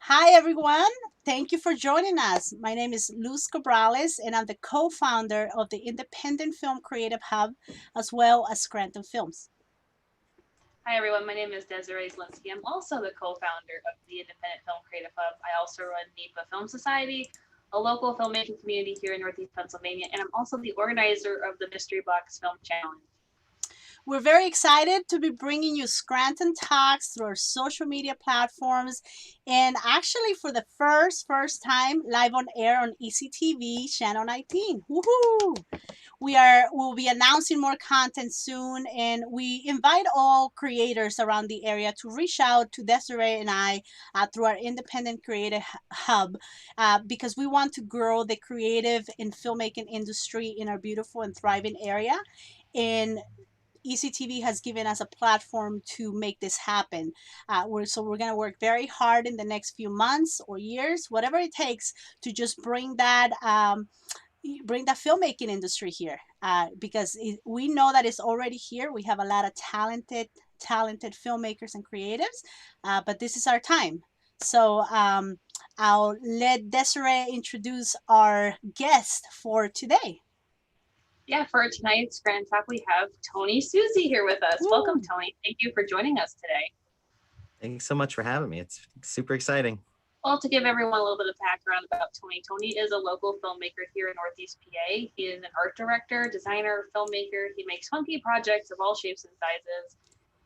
Hi, everyone. Thank you for joining us. My name is Luz Cabrales, and I'm the co founder of the Independent Film Creative Hub, as well as Scranton Films. Hi, everyone. My name is Desiree Zelinsky. I'm also the co-founder of the Independent Film Creative Hub. I also run NEPA Film Society, a local filmmaking community here in Northeast Pennsylvania, and I'm also the organizer of the Mystery Box Film Challenge. We're very excited to be bringing you Scranton Talks through our social media platforms, and actually for the first time live on air on ECTV channel 19. Woohoo! We'll be announcing more content soon, and we invite all creators around the area to reach out to Desiree and I through our independent creative hub, because we want to grow the creative and filmmaking industry in our beautiful and thriving area. And ECTV has given us a platform to make this happen. We're going to work very hard in the next few months or years, whatever it takes, to just bring that filmmaking industry here, because we know that it's already here. We have a lot of talented filmmakers and creatives, but this is our time. So I'll let Desiree introduce our guest for today. Yeah, for tonight's Grand Talk, we have Tony Susi here with us. Woo. Welcome, Tony. Thank you for joining us today. Thanks so much for having me. It's super exciting. Well, to give everyone a little bit of background about Tony, Tony is a local filmmaker here in Northeast PA. He is an art director, designer, filmmaker. He makes funky projects of all shapes and sizes.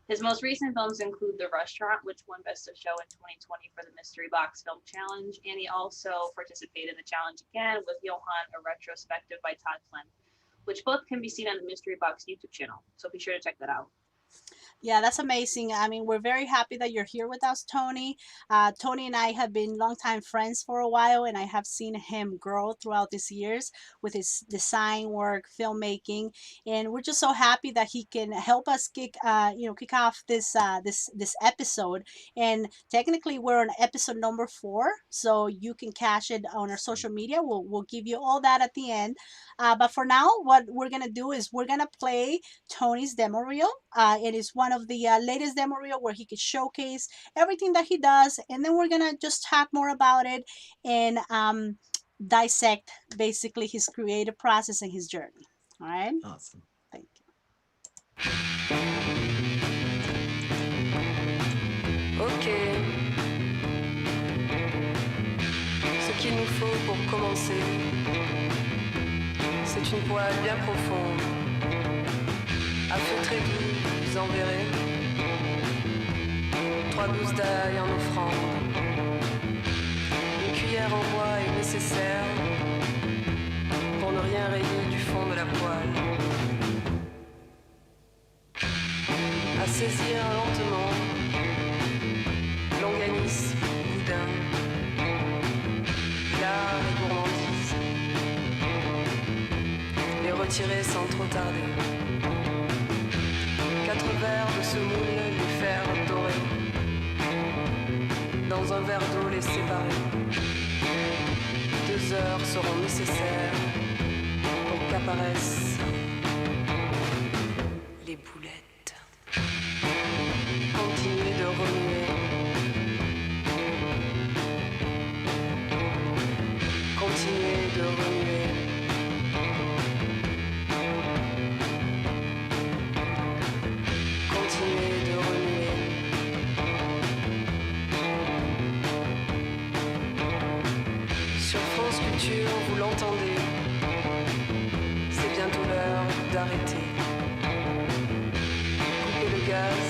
His most recent films include The Restaurant, which won Best of Show in 2020 for the Mystery Box Film Challenge, and he also participated in the challenge again with Johan, a retrospective by Todd Flynn, which both can be seen on the Mystery Box YouTube channel. So be sure to check that out. Yeah, that's amazing. I mean, we're very happy that you're here with us, Tony. Tony and I have been longtime friends for a while, and I have seen him grow throughout these years with his design work, filmmaking, and we're just so happy that he can help us kick off this episode. And technically, we're on episode number 4, so you can catch it on our social media. We'll give you all that at the end. But for now, what we're gonna do is we're gonna play Tony's demo reel. It is one of the latest demo reel where he could showcase everything that he does, and then we're gonna just talk more about it and dissect basically his creative process and his journey. All right. Awesome. Thank you. Ok. Ce qu'il nous faut pour commencer, c'est une poêle bien profonde, à feu très doux, vous en verrez. 3 gousses d'ail en offrande. Une cuillère en bois est nécessaire pour ne rien rayer du fond de la poêle. À saisir lentement, longanise, boudin, l'art et gourmandise. Les retirer sans trop tarder. 4 verres de semoule, les faire dorer. Dans un verre d'eau, les séparer. 2 heures seront nécessaires pour qu'apparaissent les boulettes. Continuez de remuer. Continuez de remuer. Continuez de remuer. Sur fond sculpture, vous l'entendez. C'est bientôt l'heure d'arrêter. Coupez le gaz.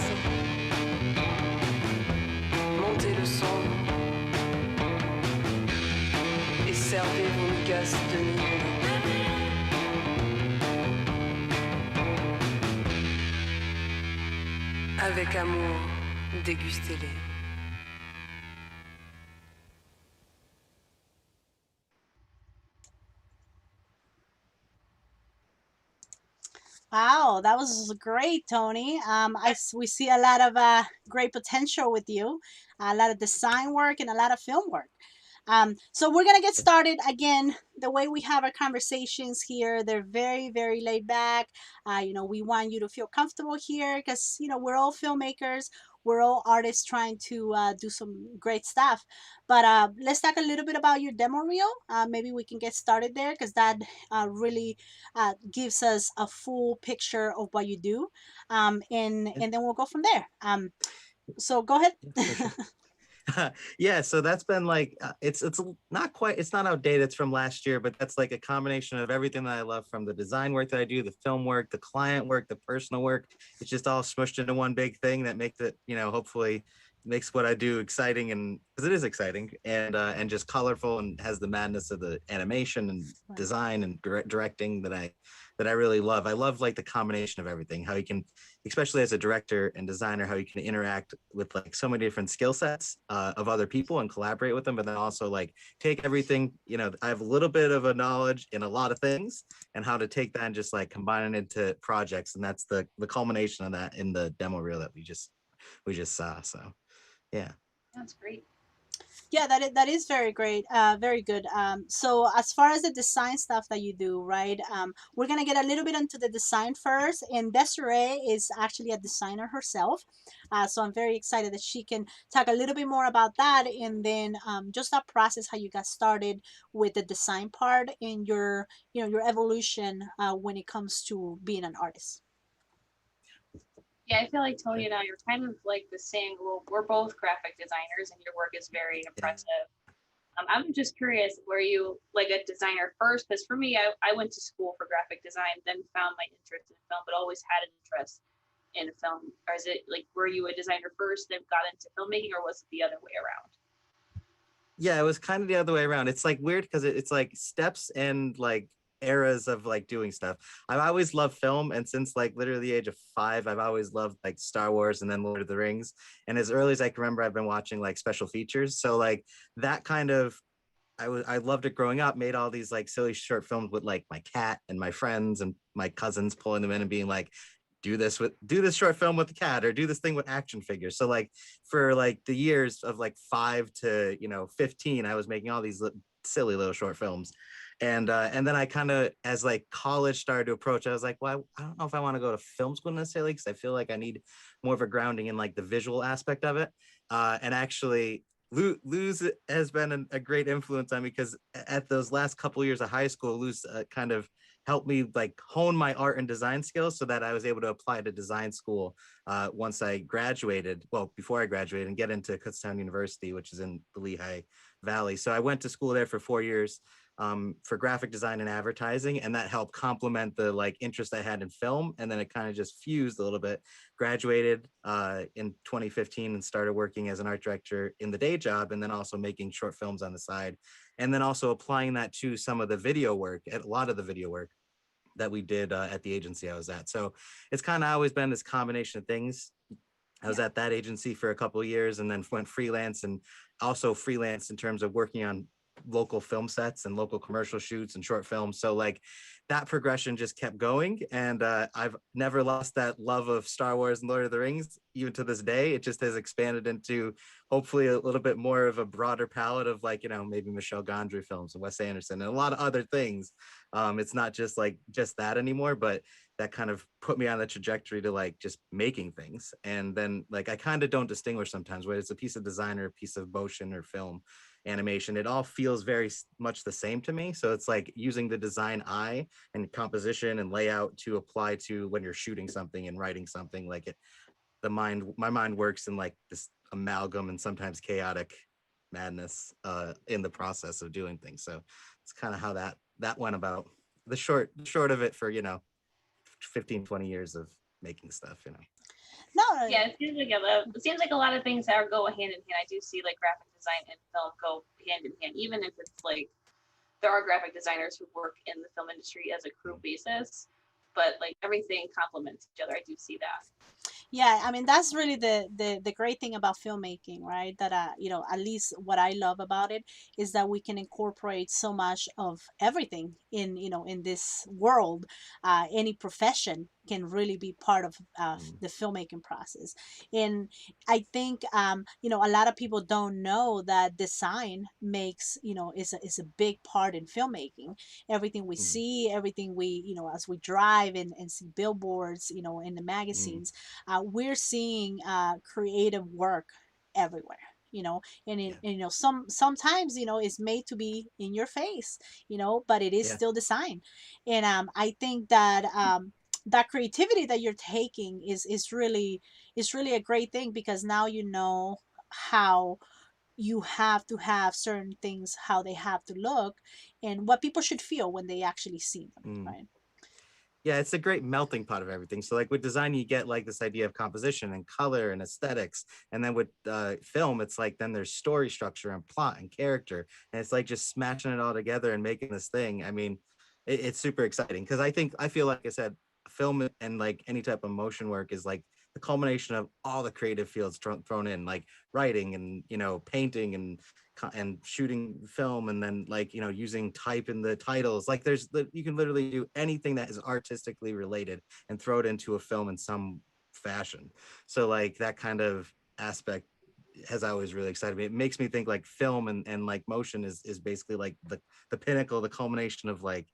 Montez le son. Et servez vos migasses de mille. Avec amour, dégustez-les. Wow, that was great, Tony. We see a lot of great potential with you, a lot of design work and a lot of film work. So we're gonna get started again. The way we have our conversations here, they're very laid back. We want you to feel comfortable here because we're all filmmakers. we're all artists trying to do some great stuff. But let's talk a little bit about your demo reel. Maybe we can get started there, because that really gives us a full picture of what you do, Yeah, and then we'll go from there. So go ahead. yeah, for sure. Yeah, so that's been like it's not quite, it's not outdated, it's from last year, but that's like a combination of everything that I love, from the design work that I do, the film work, the client work, the personal work. It's just all smushed into one big thing that makes it, hopefully makes what I do exciting, and because it is exciting, and just colorful, and has the madness of the animation and Right. design and directing that I really love. I love like the combination of everything, how you can, especially as a director and designer, how you can interact with like so many different skill sets of other people and collaborate with them, but then also like take everything, I have a little bit of a knowledge in a lot of things, and how to take that and just like combine it into projects. And that's the culmination of that in the demo reel that we just saw. So yeah. That's great. Yeah, that is very great, very good. So as far as the design stuff that you do, right? We're gonna get a little bit into the design first, and Desiree is actually a designer herself, so I'm very excited that she can talk a little bit more about that, and then just that process, how you got started with the design part in your, your evolution when it comes to being an artist. Yeah, I feel like Tony Okay. and I are kind of like the same. Well, we're both graphic designers, and your work is very Yeah. impressive. I'm just curious, were you like a designer first? Because for me, I went to school for graphic design, then found my interest in film, but always had an interest in film. Or is it like, were you a designer first, then got into filmmaking, or was it the other way around? Yeah, it was kind of the other way around. It's like weird because it's like steps and like eras of like doing stuff. I've always loved film, and since like literally the age of 5, I've always loved like Star Wars and then Lord of the Rings. And as early as I can remember, I've been watching like special features. So like that kind of, I loved it growing up. Made all these like silly short films with like my cat and my friends and my cousins, pulling them in and being like, do this short film with the cat, or do this thing with action figures. So like for like the years of like 5 to 15, I was making all these silly little short films. And then I kind of, as like college started to approach, I was like, well, I don't know if I want to go to film school necessarily, because I feel like I need more of a grounding in like the visual aspect of it. And actually, Luz has been a great influence on me, because at those last couple of years of high school, Luz kind of helped me like hone my art and design skills, so that I was able to apply to design school once I graduated. Well, before I graduated, and get into Kutztown University, which is in the Lehigh Valley. So I went to school there for 4 years for graphic design and advertising, and that helped complement the like interest I had in film. And then it kind of just fused a little bit. Graduated in 2015 and started working as an art director in the day job, and then also making short films on the side, and then also applying that to some of the video work, at a lot of the video work that we did at the agency I was at. So it's kind of always been this combination of things. I was Yeah. at that agency for a couple of years, and then went freelance, and also freelance in terms of working on local film sets and local commercial shoots and short films. So like that progression just kept going. And I've never lost that love of Star Wars and Lord of the Rings, even to this day. It just has expanded into hopefully a little bit more of a broader palette of like, maybe Michel Gondry films and Wes Anderson and a lot of other things. It's not just like just that anymore, but that kind of put me on the trajectory to like just making things. And then like I kind of don't distinguish sometimes whether it's a piece of design or a piece of motion or film animation. It all feels very much the same to me. So it's like using the design eye and composition and layout to apply to when you're shooting something and writing something. Like my mind works in like this amalgam and sometimes chaotic madness in the process of doing things. So it's kind of how that went about. The short of it for 15, 20 years of making stuff. No, Yeah, it seems like a lot of things that go hand in hand. I do see like graphic design and film go hand in hand, even if it's like there are graphic designers who work in the film industry as a crew basis, but like everything complements each other. I do see that. yeah, I mean, that's really the great thing about filmmaking, right? That at least what I love about it is that we can incorporate so much of everything in, in this world. Any profession can really be part of Mm, the filmmaking process. And I think a lot of people don't know that design makes, is a big part in filmmaking. Everything we mm, see, everything we, as we drive and see billboards, in the mm, magazines, we're seeing creative work everywhere, you know. And, Yeah. you know, sometimes, you know, it's made to be in your face, you know, but it is Yeah. still design. And I think that that creativity that you're taking is really a great thing, because now you know how you have to have certain things, how they have to look, and what people should feel when they actually see them, Mm. right? Yeah, it's a great melting pot of everything. So like with design, you get like this idea of composition and color and aesthetics. And then with film, it's like then there's story structure and plot and character. And it's like just smashing it all together and making this thing. I mean, it's super exciting because I feel like I said, film and like any type of motion work is like the culmination of all the creative fields thrown in, like writing and, you know, painting and shooting film, and then like, you know, using type in the titles. Like you can literally do anything that is artistically related and throw it into a film in some fashion. So like that kind of aspect has always really excited me. It makes me think like film and like motion is basically like the pinnacle, the culmination of like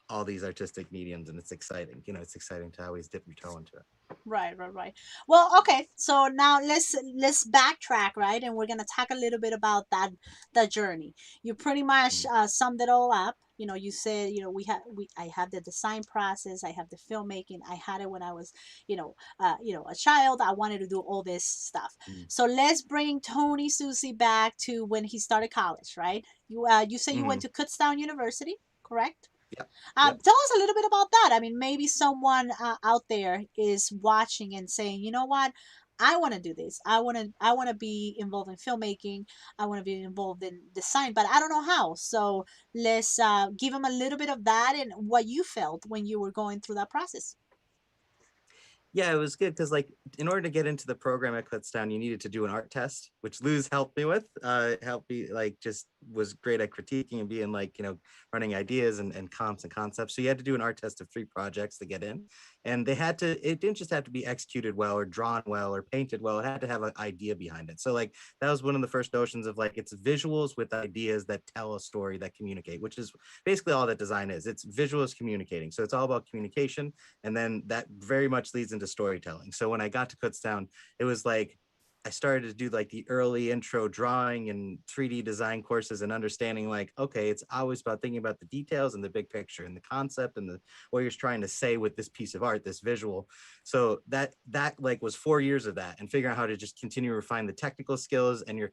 all these artistic mediums, and it's exciting. You know, it's exciting to always dip your toe into it. Right, right, right. Well, okay. So now let's backtrack, right? And we're gonna talk a little bit about that journey. You pretty much Mm. summed it all up. You know, you said, you know, I have the design process, I have the filmmaking, I had it when I was, you know, a child. I wanted to do all this stuff. Mm. So let's bring Tony Susi back to when he started college, right? You said you went Mm. to Kutztown University, correct? Yep. Yep. Tell us a little bit about that. I mean, maybe someone out there is watching and saying, you know what, I want to do this. I want to be involved in filmmaking. I want to be involved in design, but I don't know how. So let's give them a little bit of that and what you felt when you were going through that process. Yeah, it was good because like in order to get into the program at Kutztown, you needed to do an art test, which Luz helped me with. Helped me like just was great at critiquing and being like, you know, running ideas and comps and concepts. So you had to do an art test of 3 projects to get in. And they had to, it didn't just have to be executed well or drawn well or painted well. It had to have an idea behind it. So like that was one of the first notions of like it's visuals with ideas that tell a story that communicate, which is basically all that design is. It's visuals communicating. So it's all about communication, and then that very much leads into storytelling. So when I got to Kutztown, it was like I started to do like the early intro drawing and 3D design courses and understanding like, okay, it's always about thinking about the details and the big picture and the concept and the what you're trying to say with this piece of art, this visual. So that like was 4 years of that and figuring out how to just continue to refine the technical skills and your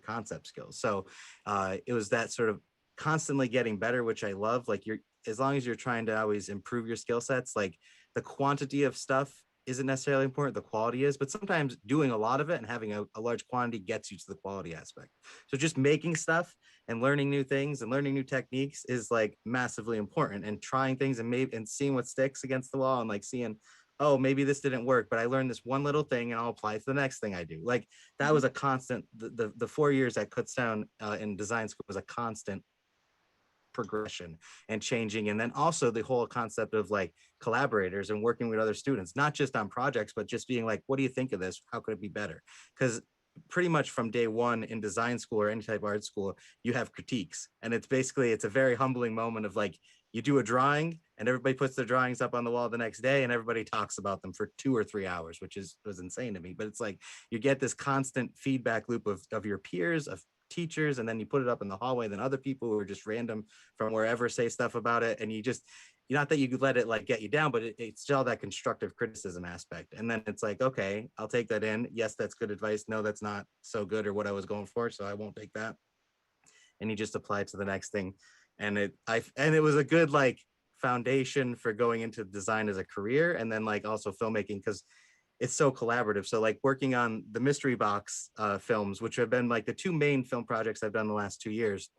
concept skills. So it was that sort of constantly getting better, which I love. Like you're as long as you're trying to always improve your skill sets, like the quantity of stuff isn't necessarily important, the quality is, but sometimes doing a lot of it and having a large quantity gets you to the quality aspect. So just making stuff and learning new things and learning new techniques is like massively important, and trying things and maybe and seeing what sticks against the wall and like seeing, oh, maybe this didn't work, but I learned this one little thing and I'll apply it to the next thing I do. Like that Mhm. was a constant, the 4 years at Kutztown in design school was a constant progression and changing. And then also the whole concept of like collaborators and working with other students, not just on projects, but just being like, what do you think of this? How could it be better? Because pretty much from day one in design school or any type of art school, you have critiques. And it's basically, it's a very humbling moment of like, you do a drawing and everybody puts their drawings up on the wall the next day and everybody talks about them for 2 or 3 hours, which was insane to me. But it's like, you get this constant feedback loop of your peers, of teachers, and then you put it up in the hallway, then other people who are just random from wherever say stuff about it, and you just, not that you could let it like get you down, but it's still that constructive criticism aspect. And then it's like, okay, I'll take that in. Yes, that's good advice. No, that's not so good or what I was going for, so I won't take that. And you just apply it to the next thing. And it was a good like foundation for going into design as a career, and then like also filmmaking, because it's so collaborative. So like working on the mystery box films, which have been like the 2 main film projects I've done the last 2 years,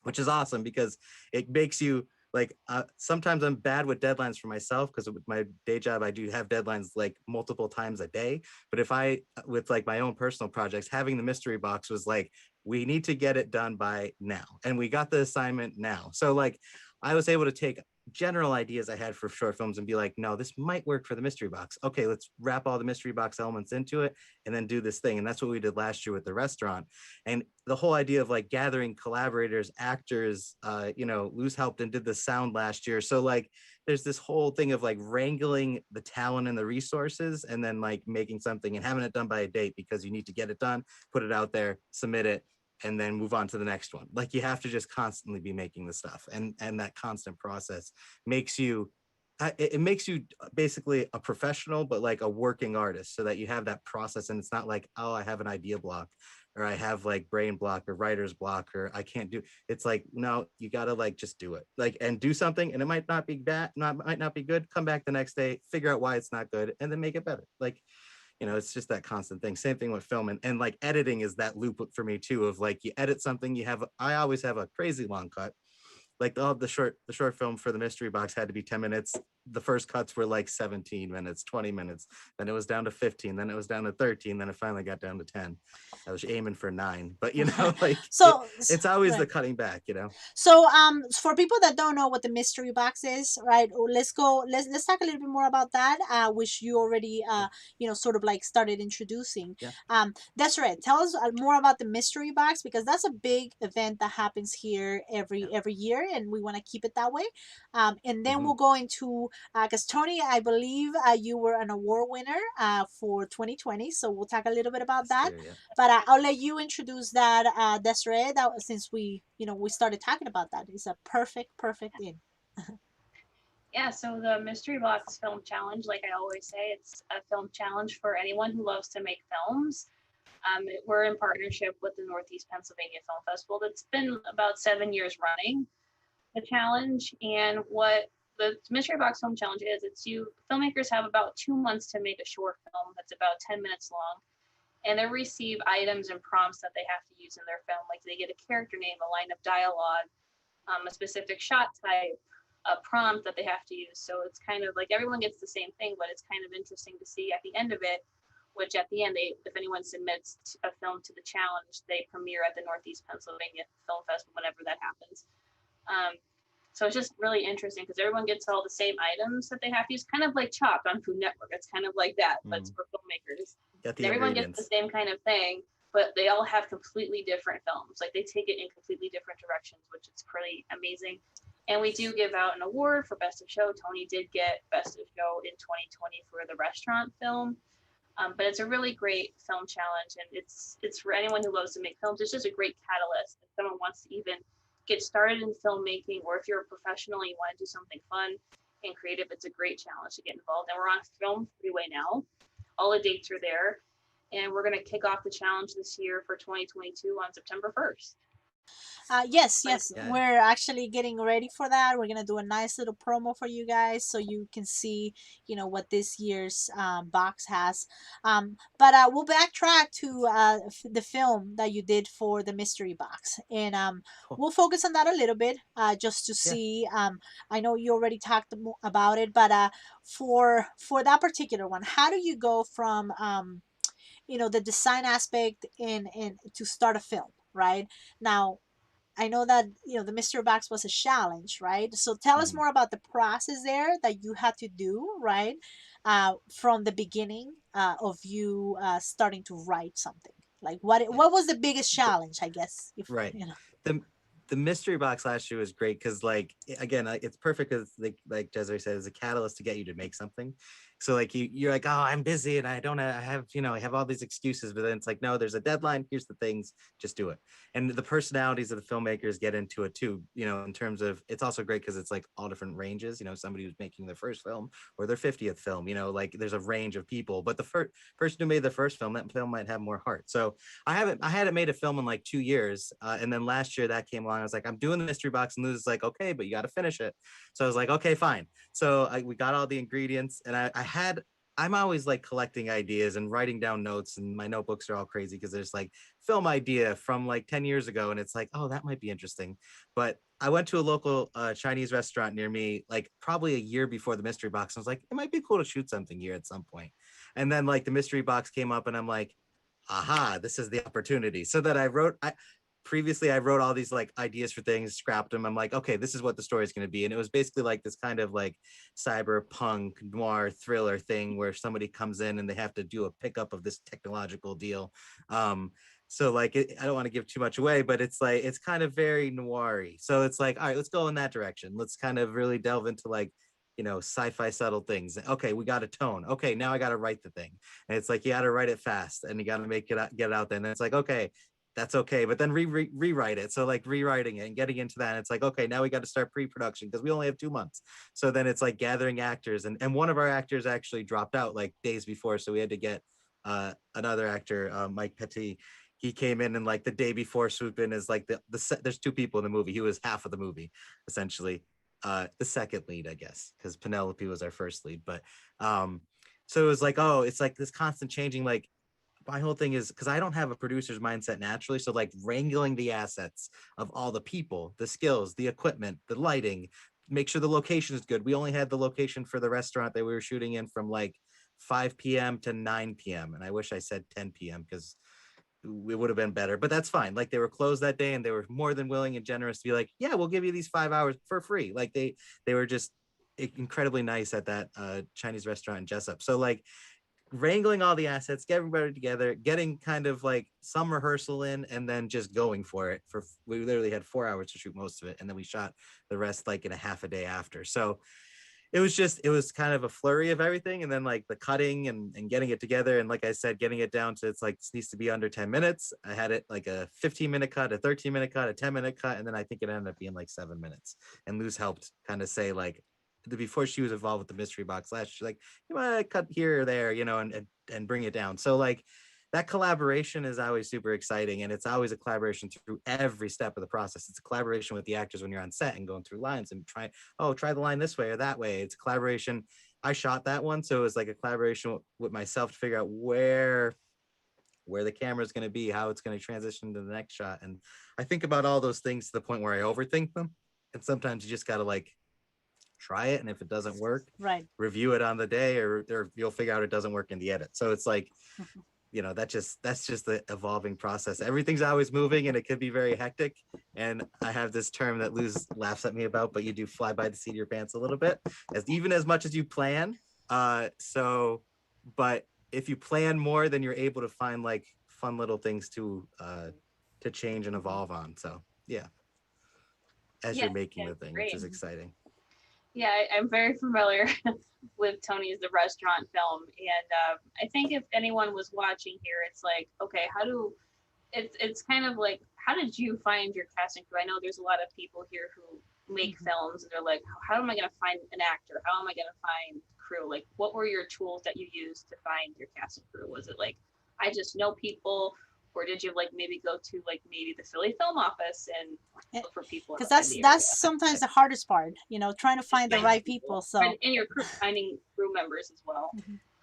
which is awesome because it makes you like sometimes I'm bad with deadlines for myself because with my day job I do have deadlines like multiple times a day. But if I with like my own personal projects, having the mystery box was like, we need to get it done by now, and we got the assignment now. So like I was able to take general ideas I had for short films and be like, no, this might work for the mystery box. Okay, let's wrap all the mystery box elements into it and then do this thing. And that's what we did last year with the restaurant. And the whole idea of like gathering collaborators, actors, Luz helped and did the sound last year. So like there's this whole thing of like wrangling the talent and the resources and then like making something and having it done by a date because you need to get it done, put it out there, submit it, and then move on to the next one. Like you have to just constantly be making the stuff, and that constant process makes you it makes you basically a professional but like a working artist, so that you have that process and it's not like, oh, I have an idea block or I have like brain block or writer's block or I can't do. It's like, no, you gotta like just do it, like, and do something, and it might not be bad, might not be good, come back the next day, figure out why it's not good, and then make it better. Like, it's just that constant thing. Same thing with film, and like editing is that loop for me too, of like you edit something, I always have a crazy long cut. Like the short film for the mystery box had to be 10 minutes. The first cuts were like 17 minutes, 20 minutes. Then it was down to 15. Then it was down to 13. Then it finally got down to 10. I was aiming for 9, but like So it's always right. the cutting back, So for people that don't know what the mystery box is, right? Let's go. Let's talk a little bit more about that, which you already sort of like started introducing. Yeah. That's right. Tell us more about the mystery box, because that's a big event that happens here every year, and we want to keep it that way. And then we'll go into because Tony, I believe you were an award winner for 2020, so we'll talk a little bit about that. Yeah. But I'll let you introduce that, Desiree. That since we started talking about that, it's a perfect in. Yeah, so the Mystery Box Film Challenge, like I always say, it's a film challenge for anyone who loves to make films. We're in partnership with the Northeast Pennsylvania Film Festival. That's been about 7 years running, the challenge. And what the Mystery Box Film Challenge is, filmmakers have about 2 months to make a short film that's about 10 minutes long. And they receive items and prompts that they have to use in their film. Like they get a character name, a line of dialogue, a specific shot type, a prompt that they have to use. So it's kind of like everyone gets the same thing, but it's kind of interesting to see at the end of it, which at the end, if anyone submits a film to the challenge, they premiere at the Northeast Pennsylvania Film Festival whenever that happens. So it's just really interesting because everyone gets all the same items that they have to use, kind of like Chopped on Food Network. It's kind of like that, but it's for filmmakers. And everyone gets the same kind of thing, but they all have completely different films. Like they take it in completely different directions, which is pretty amazing. And we do give out an award for Best of Show. Tony did get Best of Show in 2020 for the restaurant film. But it's a really great film challenge, and it's for anyone who loves to make films. It's just a great catalyst if someone wants to even get started in filmmaking, or if you're a professional and you want to do something fun and creative, it's a great challenge to get involved. And we're on Film Freeway now. All the dates are there, and we're going to kick off the challenge this year for 2022 on September 1st. Yes, we're actually getting ready for that. We're gonna do a nice little promo for you guys, so you can see, what this year's box has. But we'll backtrack to the film that you did for the mystery box, and we'll focus on that a little bit, just to see. I know you already talked about it, but for that particular one, how do you go from the design aspect in to start a film, right? Now, I know that the mystery box was a challenge, right? So tell us more about the process there that you had to do, right, from the beginning of you starting to write something. Like what was the biggest challenge, I guess? Right. The mystery box last year was great because, like, again, it's perfect because, like Desiree said, it's a catalyst to get you to make something. So like you're like, oh, I'm busy and I have all these excuses, but then it's like, no, there's a deadline. Here's the things, just do it. And the personalities of the filmmakers get into it too, in terms of, it's also great because it's like all different ranges, somebody who's making their first film or their 50th film, like there's a range of people, but the person who made the first film, that film might have more heart. So I hadn't made a film in like 2 years. And then last year that came along. I was like, I'm doing the mystery box, and Luz is like, okay, but you got to finish it. So I was like, okay, fine. So we got all the ingredients, and I'm always like collecting ideas and writing down notes, and my notebooks are all crazy because there's like film idea from like 10 years ago, and it's like, oh, that might be interesting. But I went to a local Chinese restaurant near me, like probably a year before the mystery box. I was like, it might be cool to shoot something here at some point. And then like the mystery box came up, and I'm like, aha, this is the opportunity. So that previously I wrote all these like ideas for things, scrapped them. I'm like, okay, this is what the story is going to be. And it was basically like this kind of like cyberpunk noir thriller thing where somebody comes in and they have to do a pickup of this technological deal. So like I don't want to give too much away, but it's like it's kind of very noir-y. So it's like, all right, let's go in that direction. Let's kind of really delve into like, you know, sci-fi subtle things. Okay, we got a tone. Okay, now I got to write the thing. And it's like you got to write it fast and you got to make it get it out there. And it's like, okay, that's okay, but then rewrite it. So like rewriting it and getting into that, and it's like, okay, now we got to start pre-production because we only have 2 months. So then it's like gathering actors, and one of our actors actually dropped out like days before, so we had to get another actor, Mike Petit. He came in and like the day before swoop in is like there's 2 people in the movie. He was half of the movie essentially, the second lead, I guess, because Penelope was our first lead. But so it was like, oh, it's like this constant changing. Like my whole thing is because I don't have a producer's mindset naturally, so like wrangling the assets of all the people, the skills, the equipment, the lighting, make sure the location is good. We only had the location for the restaurant that we were shooting in from like 5 p.m. to 9 p.m. and I wish I said 10 p.m. because it would have been better, but that's fine. Like they were closed that day and they were more than willing and generous to be like, yeah, we'll give you these 5 hours for free. Like they were just incredibly nice at that Chinese restaurant in Jessup. So like wrangling all the assets, get everybody together, getting kind of like some rehearsal in, and then just going for it. We literally had 4 hours to shoot most of it, and then we shot the rest like in a half a day after. So it was kind of a flurry of everything, and then like the cutting and getting it together, and like I said, getting it down to it's like this needs to be under 10 minutes. I had it like a 15-minute cut, a 13-minute cut, a 10-minute cut, and then I think it ended up being like 7 minutes. And Luz helped kind of say like before she was involved with the mystery box last, she's like, you want to cut here or there, you know, and bring it down. So like that collaboration is always super exciting, and it's always a collaboration through every step of the process. It's a collaboration with the actors when you're on set and going through lines and try the line this way or that way. It's a collaboration. I shot that one, so it was like a collaboration with myself to figure out where the camera is going to be, how it's going to transition to the next shot. And I think about all those things to the point where I overthink them, and sometimes you just got to like try it, and if it doesn't work, right, review it on the day, or you'll figure out it doesn't work in the edit. So it's like you know, that's just the evolving process. Everything's always moving, and it could be very hectic. And I have this term that Luz laughs at me about, but you do fly by the seat of your pants a little bit, as much as you plan. But if you plan more, then you're able to find like fun little things to change and evolve on. So yeah, you're making the thing, great. which is exciting. Yeah, I'm very familiar with Tony's The Restaurant film, and I think if anyone was watching here, it's like, okay, it's kind of like, how did you find your casting crew? I know there's a lot of people here who make films, and they're like, how am I going to find an actor? How am I going to find crew? Like, what were your tools that you used to find your casting crew? Was it like, I just know people? Or did you like maybe go to like maybe the Philly Film Office and look for people? Because that's sometimes the hardest part, you know, trying to find the right people. So and your crew, finding crew members as well.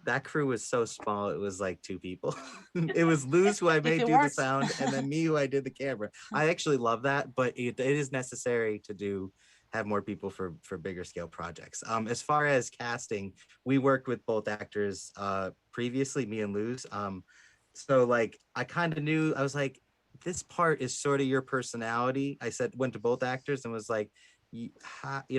That crew was so small, it was like 2 people. It was Luz who I made do the sound, and then me who I did the camera. I actually love that, but it is necessary to have more people for bigger scale projects. As far as casting, we worked with both actors previously, me and Luz. So like I kind of knew, I was like, this part is sort of your personality. I went to both actors and was like, you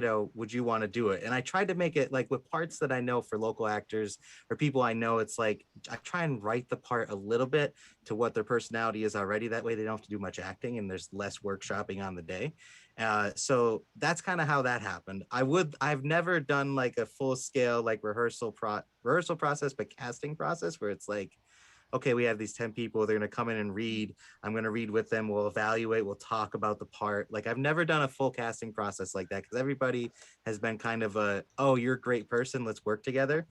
know, would you want to do it? And I tried to make it like with parts that I know for local actors or people I know, it's like I try and write the part a little bit to what their personality is already. That way they don't have to do much acting and there's less workshopping on the day. So that's kind of how that happened. I've never done like a full scale like rehearsal process, but casting process where it's like, okay, we have these 10 people, they're going to come in and read. I'm going to read with them. We'll evaluate. We'll talk about the part. Like I've never done a full casting process like that because everybody has been kind of a, oh, you're a great person, let's work together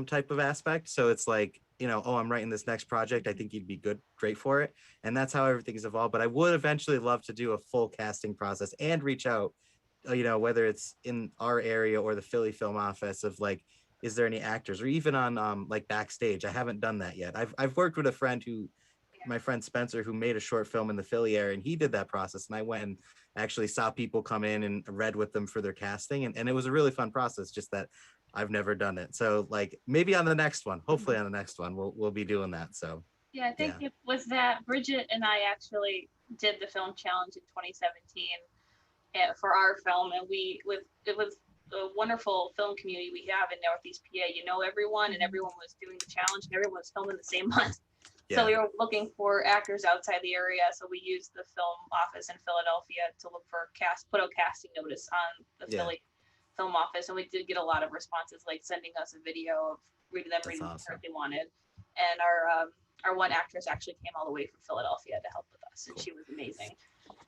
type of aspect. So it's like, you know, oh, I'm writing this next project. I think you'd be great for it. And that's how everything's evolved. But I would eventually love to do a full casting process and reach out, you know, whether it's in our area or the Philly Film Office of like, is there any actors, or even on like backstage? I haven't done that yet. I've worked with a friend my friend Spencer, who made a short film in the Philly area, and he did that process. And I went and actually saw people come in and read with them for their casting. And it was a really fun process, just that I've never done it. So like maybe on the next one, hopefully on the next one, we'll be doing that. So Yeah, I think it was that Bridget and I actually did the film challenge in 2017 for our film, and it was a wonderful film community we have in Northeast PA. You know everyone, and everyone was doing the challenge, and everyone was filming the same month. So we were looking for actors outside the area. So we used the film office in Philadelphia to look for put a casting notice on the Philly film office, and we did get a lot of responses, like sending us a video of reading the part they wanted. And our one actress actually came all the way from Philadelphia to help with us, and she was amazing.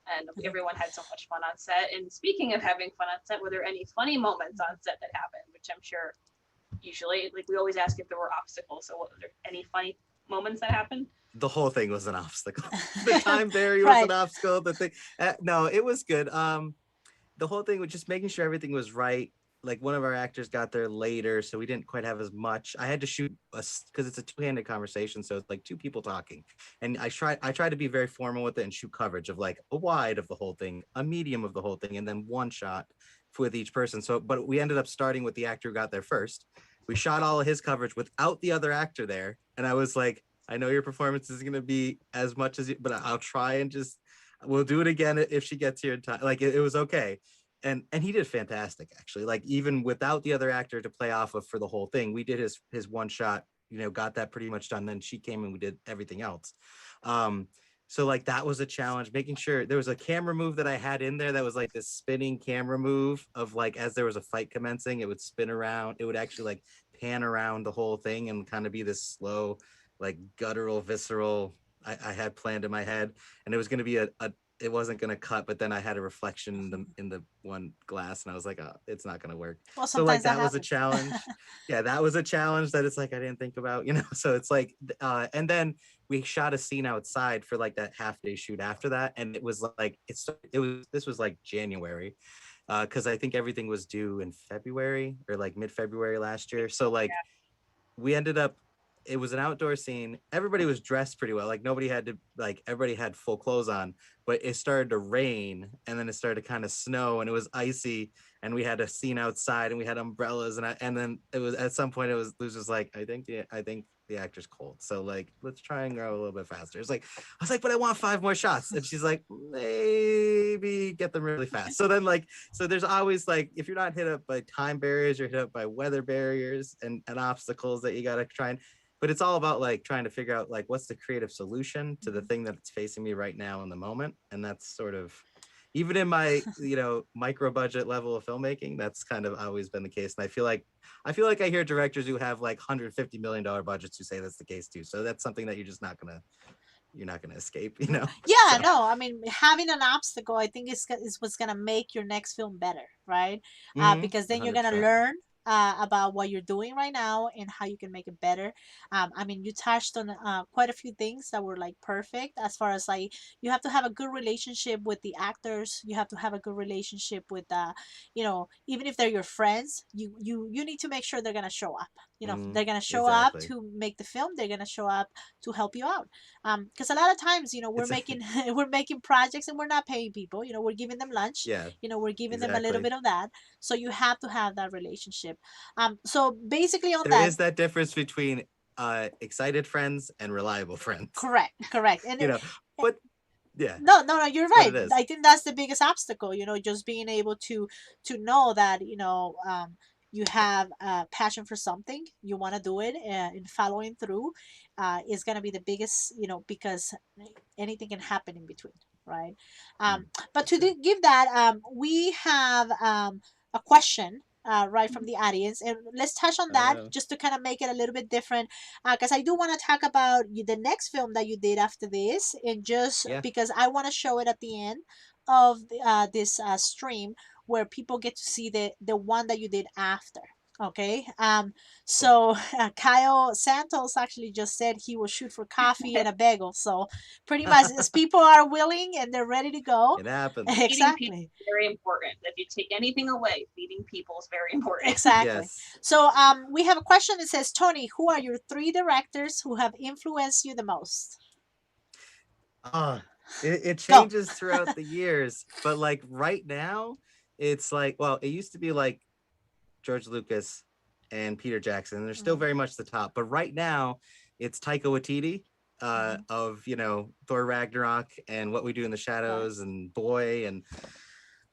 And everyone had so much fun on set. And speaking of having fun on set, were there any funny moments on set that happened? Which I'm sure usually, like, we always ask if there were obstacles. So were there any funny moments that happened? The whole thing was an obstacle. The time barrier was an obstacle. The thing, no, it was good. The whole thing was just making sure everything was right. Like, one of our actors got there later, so we didn't quite have as much. I had to shoot because it's a two-handed conversation, so it's like two people talking. And I tried to be very formal with it and shoot coverage of like a wide of the whole thing, a medium of the whole thing, and then one shot with each person. So, but we ended up starting with the actor who got there first. We shot all of his coverage without the other actor there, and I was like, I know your performance is going to be as much as you, but I'll try and we'll do it again if she gets here in time. Like, it was okay. And he did fantastic, actually. Like, even without the other actor to play off of for the whole thing, we did his one shot, got that pretty much done. Then she came and we did everything else. So like, that was a challenge, making sure there was a camera move that I had in there that was like this spinning camera move of like, as there was a fight commencing, it would spin around. It would actually like pan around the whole thing and kind of be this slow, like guttural, visceral, I had planned in my head. And it was going to be it wasn't going to cut, but then I had a reflection in the one glass, and I was like, oh, it's not going to work. Well, so like, that was a challenge. Yeah, that was a challenge that it's like, I didn't think about, so it's like, and then we shot a scene outside for like that half-day shoot after that. And it was like, this was like January, because I think everything was due in February or like mid-February last year. So like, we ended up, it was an outdoor scene. Everybody was dressed pretty well. Like, everybody had full clothes on, but it started to rain, and then it started to kind of snow, and it was icy, and we had a scene outside, and we had umbrellas, and then it was, at some point, Luz was like, I think the actor's cold, so like, let's try and go a little bit faster. I was like, but I want 5 more shots, and she's like, maybe get them really fast. So then so there's always like, if you're not hit up by time barriers, you're hit up by weather barriers and obstacles that you got to try and. But it's all about like trying to figure out like, what's the creative solution to the thing that's facing me right now in the moment. And that's sort of, even in my, micro budget level of filmmaking, that's kind of always been the case. And I feel like I hear directors who have like $150 million budgets who say that's the case too. So that's something that you're just not gonna escape, Yeah, So. no, I mean, having an obstacle, I think is what's gonna make your next film better, right? Because then you're gonna 100%. learn about what you're doing right now and how you can make it better. I mean, you touched on quite a few things that were like perfect, as far as like, you have to have a good relationship with the actors. You have to have a good relationship with even if they're your friends, you need to make sure they're gonna show up. They're gonna show up Exactly. to make the film. They're gonna show up to help you out. Because a lot of times, we're making we're making projects and we're not paying people. We're giving them lunch. Yeah. We're giving them a Exactly. little bit of that. So you have to have that relationship. So basically on There is that difference between excited friends and reliable friends. Correct. And but yeah. No, you're right. It is. I think that's the biggest obstacle, just being able to know that, you have a passion for something, you want to do it, and following through is going to be the biggest, because anything can happen in between, right? But to give that, we have a question right from the audience, and let's touch on that just to kind of make it a little bit different, because I do want to talk about the next film that you did after this, and just because I want to show it at the end of this stream, where people get to see the one that you did after. Okay. So Kyle Santos actually just said he will shoot for coffee and a bagel. So pretty much, as people are willing and they're ready to go. It happens. Exactly. Feeding people is very important. If you take anything away, feeding people is very important. Exactly. Yes. So we have a question that says, Tony, who are your 3 directors who have influenced you the most? It changes throughout the years, but like right now, it's like, well, it used to be like George Lucas and Peter Jackson, and they're still very much the top. But right now, it's Taika Waititi. of, you know, Thor Ragnarok and What We Do in the Shadows and Boy and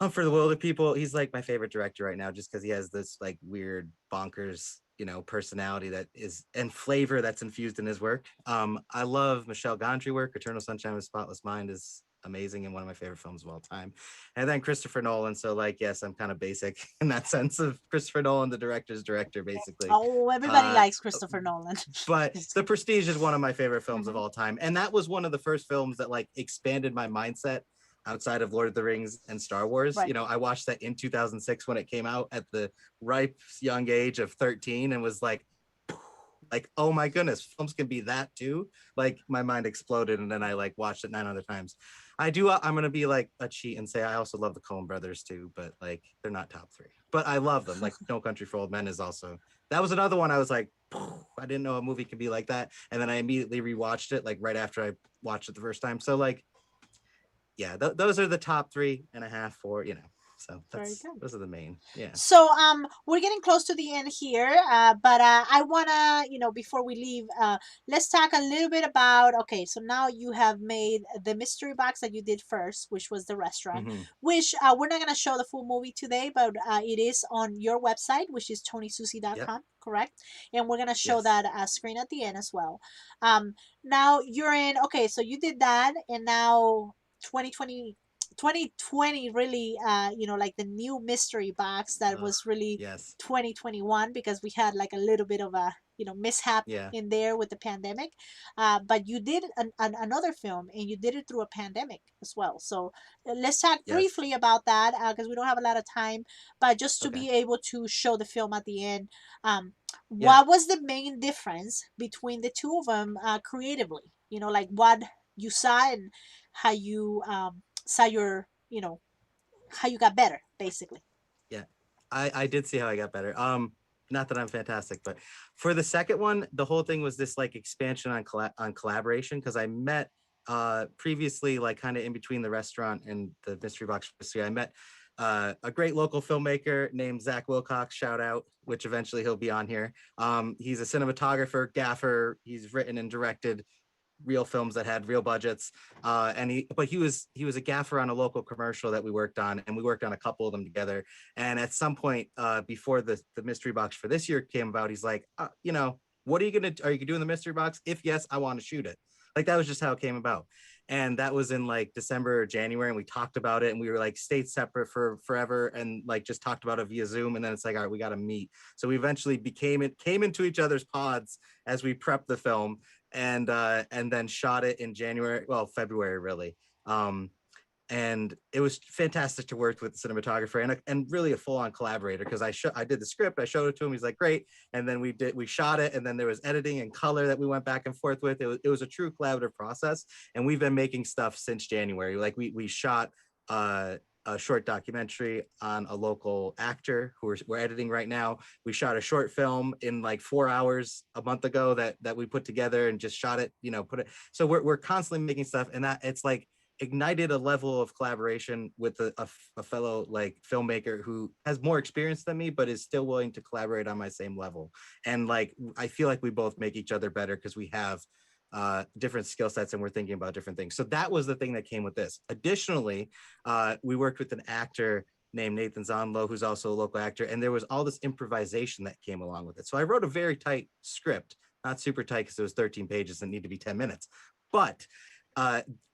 Hunt for the Wilder People. He's like my favorite director right now, just because he has this like weird bonkers, you know, personality that is and flavor that's infused in his work. I love Michel Gondry work. Eternal Sunshine of the Spotless Mind is amazing and one of my favorite films of all time. And then Christopher Nolan. So like, yes, I'm kind of basic in that sense of Christopher Nolan, the director's director, basically. Oh, everybody likes Christopher Nolan. But The Prestige is one of my favorite films of Mhm. all time. And that was one of the first films that like expanded my mindset outside of Lord of the Rings and Star Wars. Right. You know, I watched that in 2006 when it came out at the ripe young age of 13 and was like, oh my goodness, films can be that too. Like my mind exploded, and then I like watched it 9 other times. I'm gonna be like a cheat and say I also love the Coen brothers too, but like they're not top 3. But I love them. Like No Country for Old Men is also, that was another one I was like, I didn't know a movie could be like that. And then I immediately rewatched it like right after I watched it the first time. So like, yeah, those are the top 3.5, 4, you know. So Very good. those are the main. Yeah. So we're getting close to the end here, but I wanna, you know, before we leave, let's talk a little bit about, okay, so now you have made the mystery box that you did first, which was the restaurant, Mhm. which we're not gonna show the full movie today, but it is on your website, which is tonysusi.com, correct? And we're gonna show Yes. that screen at the end as well. Now you're in, okay, so you did that, and now 2020 really, you know, like the new mystery box that was really Yes. 2021, because we had like a little bit of a, you know, mishap Yeah. in there with the pandemic, but you did another film, and you did it through a pandemic as well. So let's talk Yes. briefly about that, because we don't have a lot of time, but just to Okay. be able to show the film at the end. Yeah. What was the main difference between the two of them, creatively? You know, like what you saw and how you saw your, you know, how you got better, basically. Yeah, I did see how I got better. Not that I'm fantastic, but for the second one, the whole thing was this like expansion on collaboration, because I met previously, like kind of in between the restaurant and the mystery box. I met a great local filmmaker named Zach Wilcox, shout out, which eventually he'll be on here. He's a cinematographer, gaffer. He's written and directed real films that had real budgets, and he was a gaffer on a local commercial that we worked on, and we worked on a couple of them together. And at some point before the mystery box for this year came about, he's like, you know, what are you doing the mystery box? If yes, I want to shoot it. Like that was just how it came about. And that was in like December or January, and we talked about it, and we were like stayed separate for forever, and like just talked about it via Zoom. And then it's like, all right, we got to meet. So we eventually came into each other's pods as we prepped the film, and then shot it in February really. And it was fantastic to work with the cinematographer and really a full-on collaborator, because I did the script, I showed it to him, he's like, great. And then we shot it, and then there was editing and color that we went back and forth with. It was a true collaborative process, and we've been making stuff since January. Like we shot a short documentary on a local actor who we're editing right now. We shot a short film in like 4 hours a month ago that we put together and just shot it, you know, put it. So we're constantly making stuff, and that it's like ignited a level of collaboration with a fellow like filmmaker who has more experience than me, but is still willing to collaborate on my same level. And like, I feel like we both make each other better because we have different skill sets, and we're thinking about different things. So that was the thing that came with this. Additionally, we worked with an actor named Nathan Zonlo, who's also a local actor, and there was all this improvisation that came along with it. So I wrote a very tight script, not super tight because it was 13 pages and need to be 10 minutes, but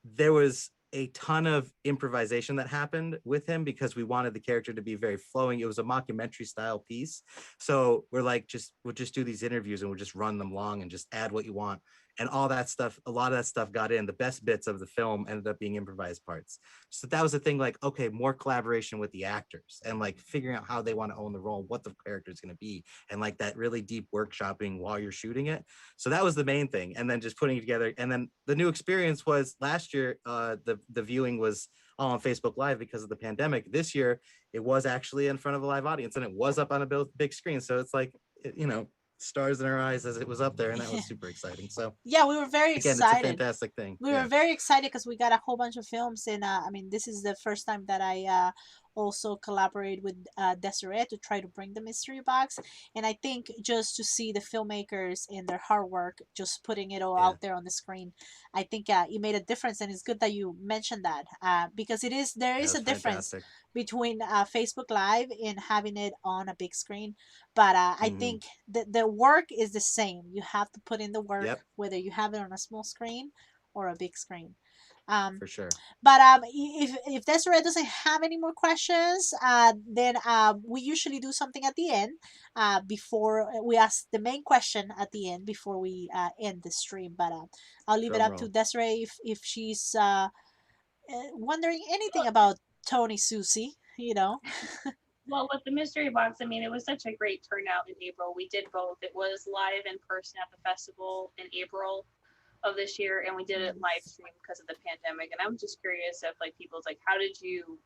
there was a ton of improvisation that happened with him because we wanted the character to be very flowing. It was a mockumentary style piece. So we're like, we'll just do these interviews and we'll just run them long and just add what you want. And all that stuff, a lot of that stuff got in. The best bits of the film ended up being improvised parts. So that was the thing, like, okay, more collaboration with the actors and like figuring out how they want to own the role, what the character is going to be, and like that really deep workshopping while you're shooting it. So that was the main thing. And then just putting it together. And then the new experience was last year, the viewing was all on Facebook Live because of the pandemic. This year, it was actually in front of a live audience, and it was up on a big screen. So it's like, you know, stars in our eyes as it was up there, and that was super exciting. So yeah, we were very again, it's a excited. fantastic thing. We were very excited because we got a whole bunch of films, and I mean, this is the first time that I also collaborate with Desiree to try to bring the mystery box. And I think just to see the filmmakers and their hard work, just putting it all Yeah, out there on the screen, I think it made a difference. And it's good that you mentioned that, because there that is was a difference fantastic. between Facebook Live and having it on a big screen. But I Hmm. think the work is the same. You have to put in the work, Yep, whether you have it on a small screen or a big screen. Um, for sure. but if Desiree doesn't have any more questions, then we usually do something at the end, before we ask the main question at the end before we end the stream. But I'll leave it Drum up to roll. Desiree if she's wondering anything Well, about Tony Susi. You know. well, with the mystery box, I mean, it was such a great turnout in April. We did both. It was live in person at the festival in April of this year, and we did it Mm. live stream because of the pandemic. And I'm just curious if like people's like, how did you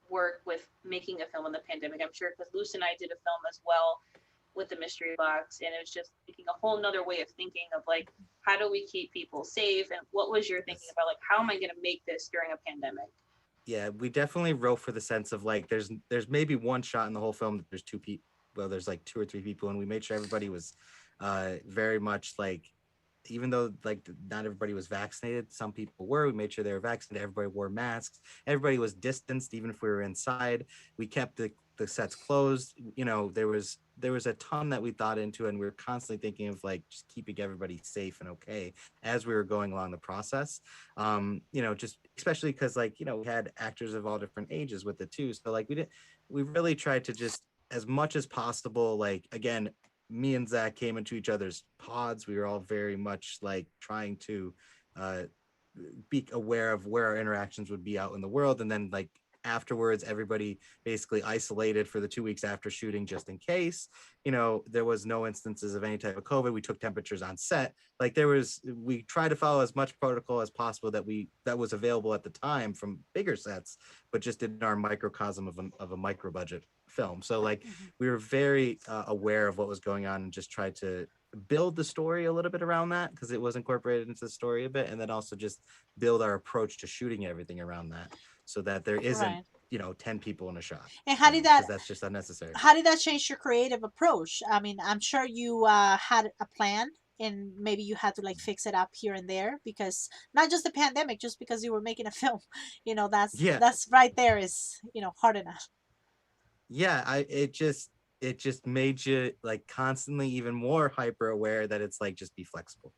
work with making a film in the pandemic? I'm sure because Luce and I did a film as well with the mystery box, and it was just thinking a whole nother way of thinking of like, how do we keep people safe, and what was your thinking Yes. about like, how am I going to make this during a pandemic? Yeah, we definitely wrote for the sense of like there's maybe one shot in the whole film that there's two people, well there's like two or three people, and we made sure everybody was very much like, even though like not everybody was vaccinated, some people were, we made sure they were vaccinated, everybody wore masks, everybody was distanced even if we were inside, we kept the sets closed, you know, there was a ton that we thought into, and we were constantly thinking of like just keeping everybody safe and okay as we were going along the process. You know, just especially because like, you know, we had actors of all different ages with it too, so like we really tried to just as much as possible, like again, me and Zach came into each other's pods. We were all very much like trying to uh, be aware of where our interactions would be out in the world. And then like afterwards, everybody basically isolated for the 2 weeks after shooting, just in case, you know, there was no instances of any type of COVID. We took temperatures on set. Like we tried to follow as much protocol as possible that was available at the time from bigger sets, but just in our microcosm of a micro budget film. So like Mhm. we were very aware of what was going on and just tried to build the story a little bit around that because it was incorporated into the story a bit, and then also just build our approach to shooting everything around that so that there isn't, Right. you know, 10 people in a shot, And you know, because that's just unnecessary. how did that change your creative approach? I mean, I'm sure you had a plan, and maybe you had to like fix it up here and there, because not just the pandemic, just because you were making a film, Yeah, that's right there is, hard enough. yeah, it just made you like constantly even more hyper aware that it's like just be flexible.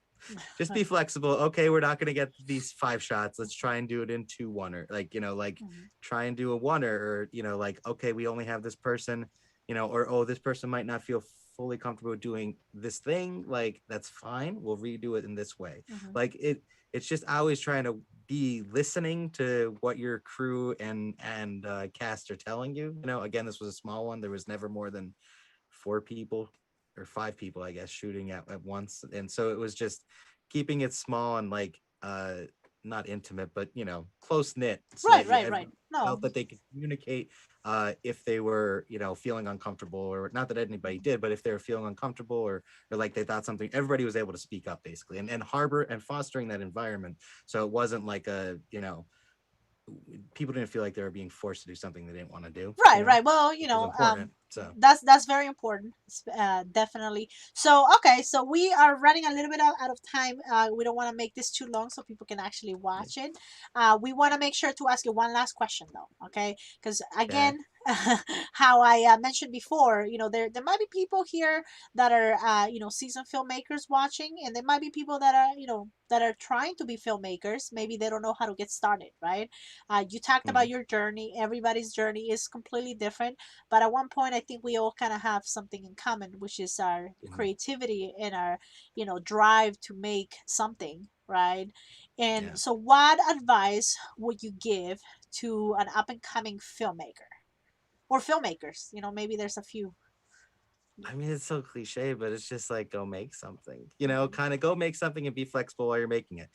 Just be flexible. Okay, we're not going to get these 5 shots. Let's try and do it in 2-1, or like, you know, like Mhm. try and do a one, or you know, like, okay, we only have this person, you know, or oh, this person might not feel fully comfortable doing this thing. Like that's fine. We'll redo it in this way. Mhm. Like it's just always trying to be listening to what your crew and cast are telling you. You know, again, this was a small one. There was never more than 4 people or 5 people, I guess, shooting at once. And so it was just keeping it small and like not intimate, but you know, close knit, so Right, that right, right. everyone No. felt that they could communicate if they were, you know, feeling uncomfortable, or not that anybody did, but if they were feeling uncomfortable, or like they thought something, everybody was able to speak up basically, and harbor and fostering that environment. So it wasn't like a, you know, people didn't feel like they were being forced to do something they didn't want to do, you Right, know, right. Well, which is important. So that's very important, definitely. So, okay, so we are running a little bit out of time. We don't want to make this too long so people can actually yeah. watch it. We want to make sure to ask you one last question though, okay? Because Okay. again, how I mentioned before, there might be people here that are seasoned filmmakers watching, and there might be people that are that are trying to be filmmakers. Maybe they don't know how to get started, right? You talked about Mhm. your journey. Everybody's journey is completely different, but at one point, I think we all kind of have something in common, which is our Mhm. creativity and our, drive to make something, right? And Yeah. so, what advice would you give to an up and coming filmmaker or filmmakers? Maybe there's a few. I mean, it's so cliche, but it's just like go make something, you know, Mhm. kind of go make something and be flexible while you're making it.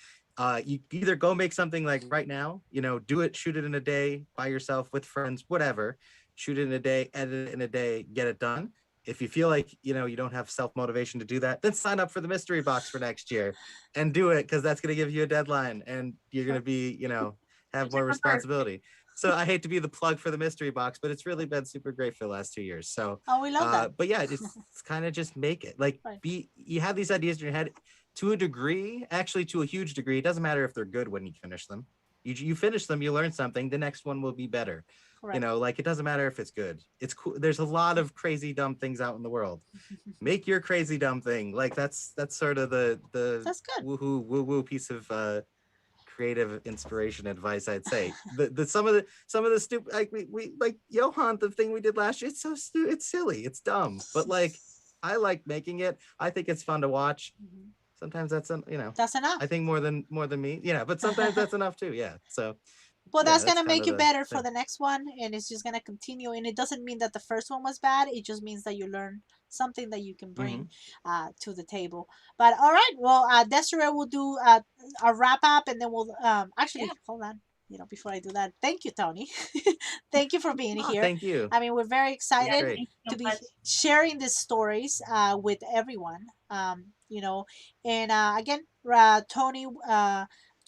You either go make something like right now, you know, do it, shoot it in a day by yourself with friends, whatever, shoot it in a day, edit it in a day, get it done. If you feel like, you know, you don't have self motivation to do that, then sign up for the mystery box for next year and do it, because that's going to give you a deadline, and you're going to be, you know, have more responsibility. So I hate to be the plug for the mystery box, but it's really been super great for the last 2 years. So, Oh, we love that. but yeah, it's kind of just make it like Right. you have these ideas in your head to a degree, actually to a huge degree. It doesn't matter if they're good when you finish them. You finish them, you learn something. The next one will be better. Correct. You know, like it doesn't matter if it's good. It's cool. There's a lot of crazy dumb things out in the world. Make your crazy dumb thing. Like that's sort of the That's good. woohoo woo woo piece of creative inspiration advice, I'd say. The some of the stupid, like we like Johan, the thing we did last year, it's so stupid, it's silly, it's dumb, but like I like making it. I think it's fun to watch. Sometimes that's That's enough. I think more than me, but sometimes that's enough too. So Well, yeah, that's gonna kind make of you the better for thing. the next one, and it's just gonna continue. And it doesn't mean that the first one was bad. It just means that you learn something that you can bring to the table. But all right, well, Desiree will do a wrap up, and then we'll actually hold on. Before I do that, thank you, Tony. Thank you for being here. Thank you. I mean, we're very excited great. to be sharing these stories with everyone. And again, Tony.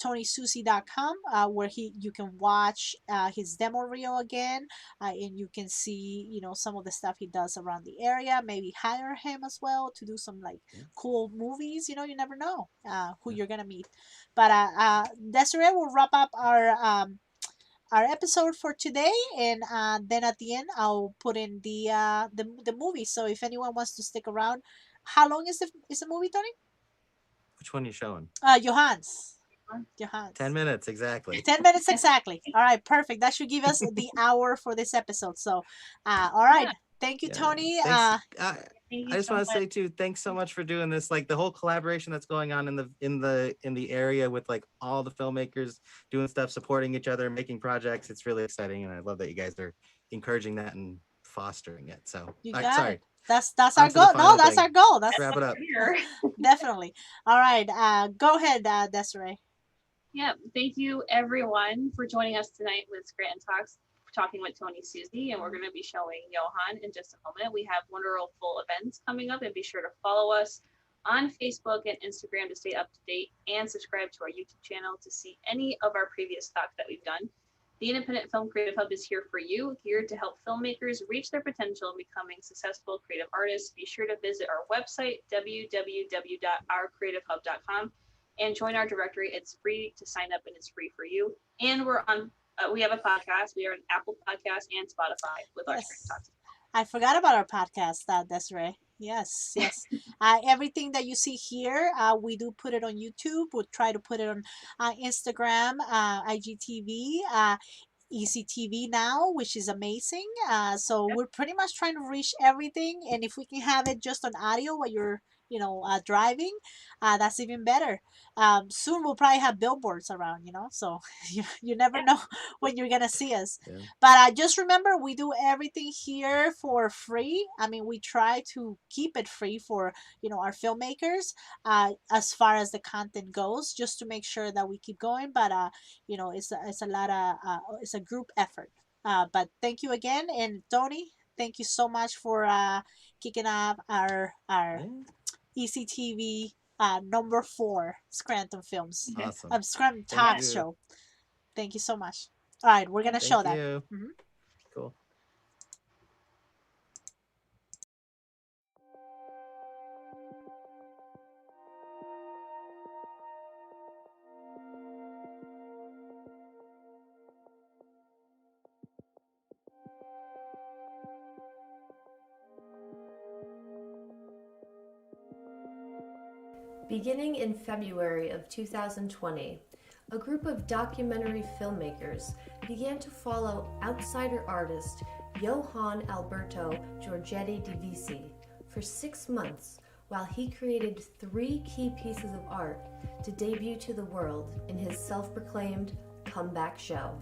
TonySusi.com, where you can watch his demo reel again, and you can see some of the stuff he does around the area. Maybe hire him as well to do some like cool movies. You never know who you're gonna meet. But Desiree will wrap up our episode for today, and then at the end I'll put in the movie. So if anyone wants to stick around, how long is the movie, Tony? Which one are you showing? Johan's. 10 minutes exactly. 10 minutes exactly. All right, perfect. That should give us the hour for this episode. So, all right. Thank you, Tony. I Thank you just so want to much. say too, thanks so much for doing this. Like the whole collaboration that's going on in the area with like all the filmmakers doing stuff, supporting each other, making projects. It's really exciting, and I love that you guys are encouraging that and fostering it. So, You all got sorry. it. That's our On to the goal. No, final that's thing. our goal. That's Wrap it up. definitely. All right. Go ahead, Desiree. Yeah, thank you everyone for joining us tonight with Scranton Talks, talking with Tony Susi, and we're going to be showing Johan in just a moment. We have wonderful events coming up, and be sure to follow us on Facebook and Instagram to stay up to date, and subscribe to our YouTube channel to see any of our previous talks that we've done. The Independent Film Creative Hub is here for you, here to help filmmakers reach their potential in becoming successful creative artists. Be sure to visit our website, www.ourcreativehub.com, and join our directory. It's free to sign up, and it's free for you. And we're on, we have a podcast. We are on Apple Podcasts and Spotify with our Scranton Talks. I forgot about our podcast, Desiree. Yes. Everything that you see here, we do put it on YouTube. We'll try to put it on Instagram, IGTV, ECTV now, which is amazing. So we're pretty much trying to reach everything, and if we can have it just on audio while you're driving, that's even better. Soon we'll probably have billboards around, so you never know when you're gonna see us. But just remember, we do everything here for free. I mean, we try to keep it free for our filmmakers, as far as the content goes, just to make sure that we keep going. But it's a lot of it's a group effort. But thank you again, and Tony, thank you so much for kicking off our ECTV number 4 Scranton Films. Awesome. Scranton Talks show. Thank you so much. All right, we're gonna show that. Cool. Beginning in February of 2020, a group of documentary filmmakers began to follow outsider artist Johan Alberto Giorgetti Divisi for 6 months while he created 3 key pieces of art to debut to the world in his self-proclaimed comeback show.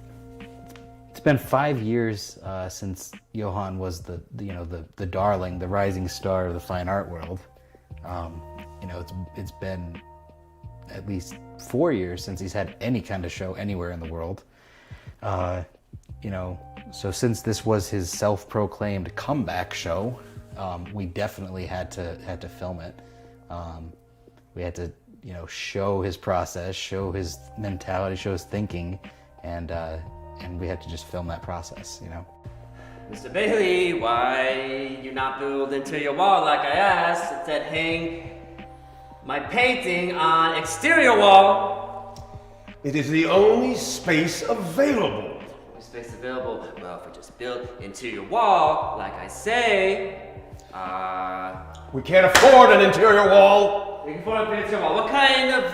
It's been 5 years since Johan was the darling, the rising star of the fine art world. It's been at least 4 years since he's had any kind of show anywhere in the world. So since this was his self-proclaimed comeback show, we definitely had to film it. We had to, show his process, show his mentality, show his thinking, and we had to just film that process, you know. Mr. Bailey, why you not build interior wall like I asked? Instead hang my painting on exterior wall. It is the only space available. Only space available. Well, if we just build interior wall, like I say, We can't afford an interior wall. we can afford an interior wall. What kind of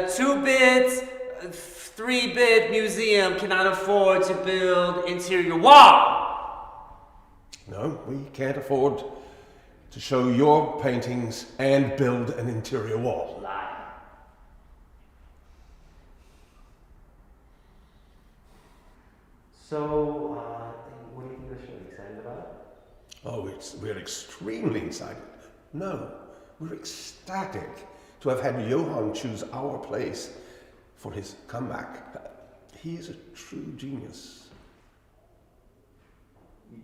2-bit, 3-bit museum cannot afford to build interior wall? No, we can't afford to show your paintings and build an interior wall. Lie. So, what do you think of the show? Are you excited about it? Oh, we're extremely excited. No, we're ecstatic to have had Johan choose our place for his comeback. He is a true genius.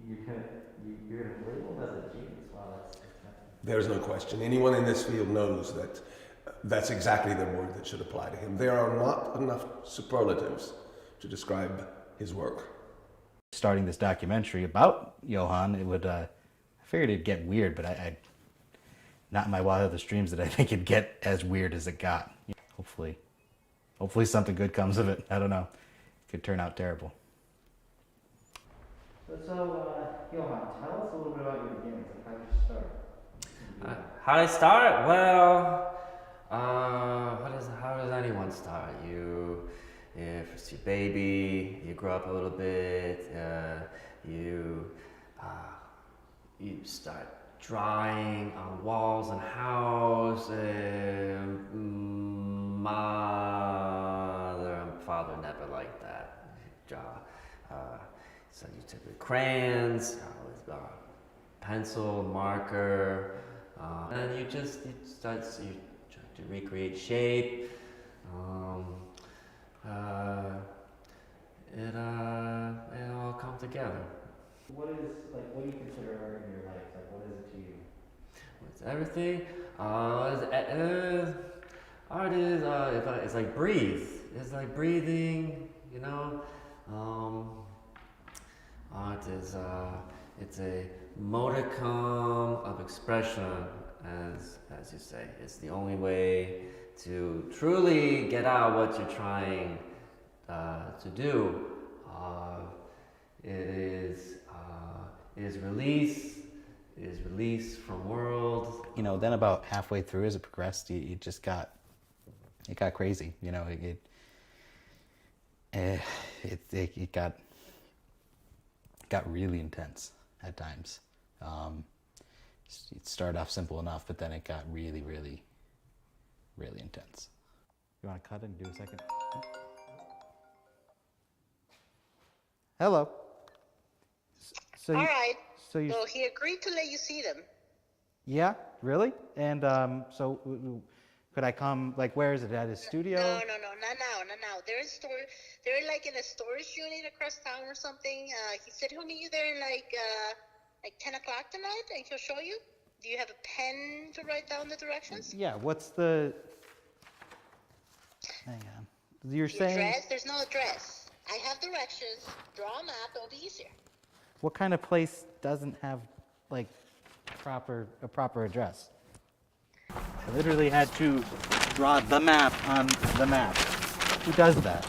You're gonna label him as a genius. Wow, that's There's no question. Anyone in this field knows that that's exactly the word that should apply to him. There are not enough superlatives to describe his work. starting this documentary about Johan. It would, I figured it'd get weird, but I not in my wildest dreams did I think it'd get as weird as it got. Hopefully something good comes of it. I don't know. It could turn out terrible. So, Johan, tell us a little bit about your beginnings. How did you start? How did I start? Well, how does anyone start? You first your baby, you grow up a little bit, you start drawing on walls and house. Mother and father never liked that. Draw. So you took the crayons, pencil, marker, and you try to recreate shape. It all come together. What do you consider art in your life? Like, what is it to you? It's everything. Art is it's like breathe. It's like breathing. You know. Art is it's a modicum of expression, as you say. It's the only way to truly get out what you're trying to do. It is release from world. You know, then about halfway through as it progressed, it got crazy. You know, it got really intense at times. It started off simple enough, but then it got really, really, really intense. You want to cut and do a second? Hello. So All right. So he agreed to let you see them. Yeah, really? And so could I come? Like, where is it? At his studio? No, not now. They're like in a storage unit across town or something. He said he'll meet you there in like 10 o'clock tonight, and he'll show you. Do you have a pen to write down the directions? Yeah. What's the? Hang on. You're saying? Address? There's no address. I have directions. Draw a map. It'll be easier. What kind of place doesn't have like a proper address? I literally had to draw the map on the map. Who does that?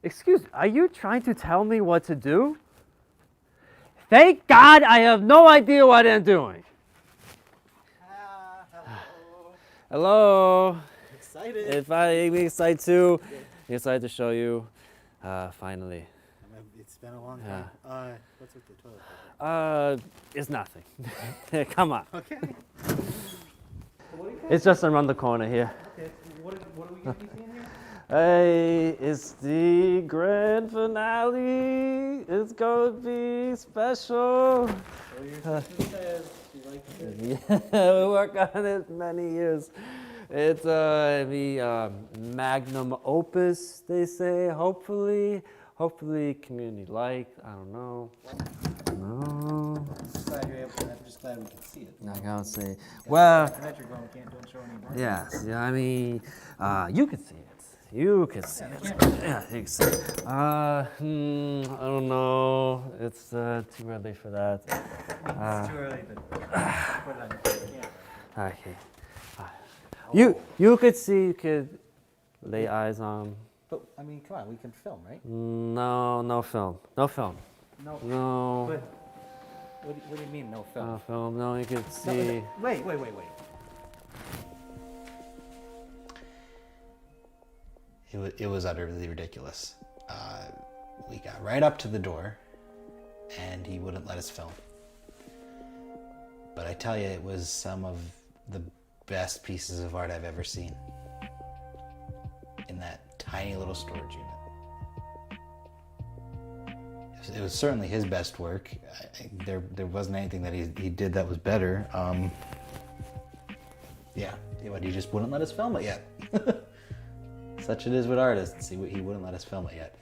Excuse me, are you trying to tell me what to do? Thank God I have no idea what I'm doing. Hello. Excited. I'm excited too. Excited to show you, finally. It's been a long time. What's with the toilet paper? It's nothing. Come on. Okay. It's just around the corner here. Okay. What are we gonna be seeing here? Hey, it's the grand finale. It's gonna be special. Well, your sister says she likes it. Yeah, we work on it many years. It's the magnum opus, they say. Hopefully community liked. I don't know. No. Glad you're I'm just glad we can see it. I gotta say, well, Documentary going, we don't show any burn. yes, yeah, I mean, you can see it. You can see it. Yeah, you can see it. I don't know. It's too early for that. It's too early to put it on the camera. Okay. You could see, you could lay eyes on. But, I mean, come on, we can film, right? No film. No film. No. No. But, what do you mean, no film? No film. No, you could No, see. wait. It was utterly ridiculous. We got right up to the door, and he wouldn't let us film. But I tell you, it was some of the best pieces of art I've ever seen in that tiny little storage unit. It was certainly his best work. There wasn't anything that he did that was better. Yeah, but he just wouldn't let us film it yet. Such it is with artists. He wouldn't let us film it yet.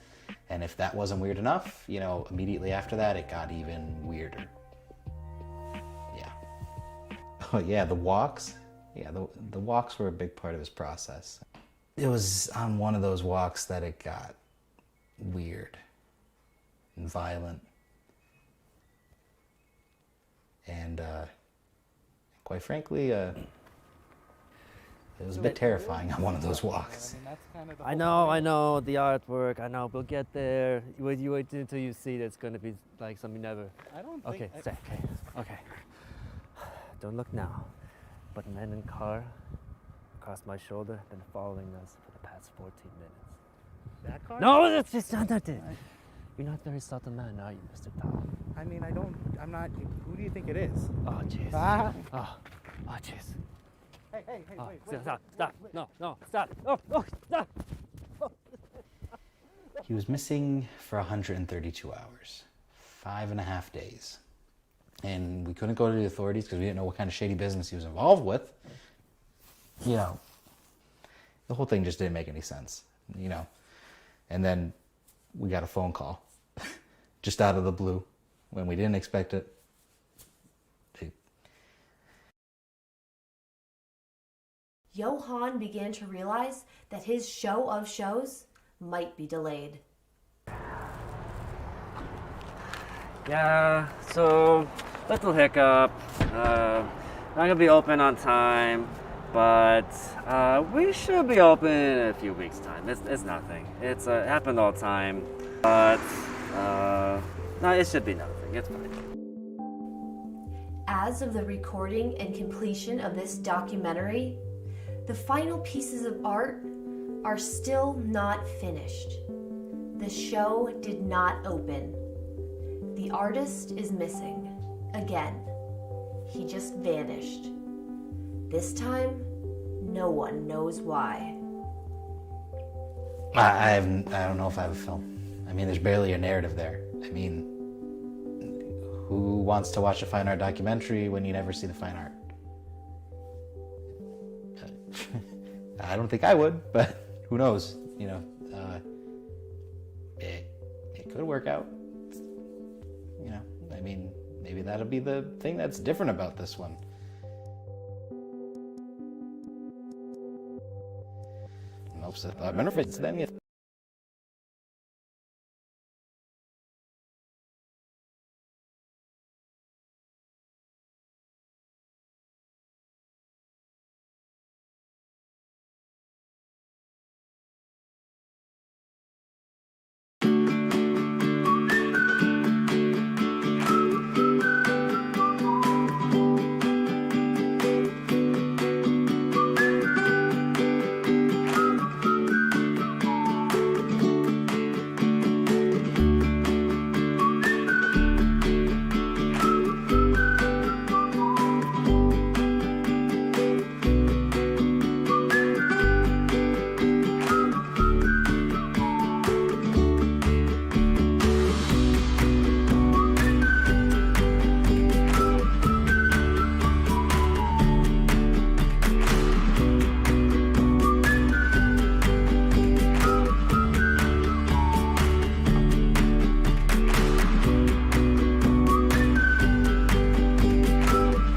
And if that wasn't weird enough, you know, immediately after that, it got even weirder. Yeah. Oh yeah, the walks. Yeah, the walks were a big part of his process. It was on one of those walks that it got weird and violent. And quite frankly, it was a bit terrifying on one of those walks. I know the artwork. I know we'll get there. You wait until you see that it's gonna be like something never. I don't Okay, think. stay. Okay. Don't look now. But men in car across my shoulder been following us for the past 14 minutes. That car? No, that's just not that. You're not very subtle man, are you, Mr. Tom? I mean, I'm not. Who do you think it is? Oh, jeez. Ah. Oh, jeez. Hey, Oh, wait. stop. No, stop. Oh, stop. He was missing for 132 hours, 5.5 days. And we couldn't go to the authorities because we didn't know what kind of shady business he was involved with. You know, the whole thing just didn't make any sense, you know. And then we got a phone call just out of the blue when we didn't expect it. Johan began to realize that his show of shows might be delayed. Yeah, so little hiccup. Not gonna be open on time, but we should be open in a few weeks' time. It's nothing. It happened all the time, but no, it should be nothing. It's fine. As of the recording and completion of this documentary, the final pieces of art are still not finished. The show did not open. The artist is missing. Again, he just vanished. This time, no one knows why. I don't know if I have a film. I mean, there's barely a narrative there. I mean, who wants to watch a fine art documentary when you never see the fine art? I don't think I would, but who knows? You know, it could work out. You know, I mean, maybe that'll be the thing that's different about this one. Nope, så benefits then.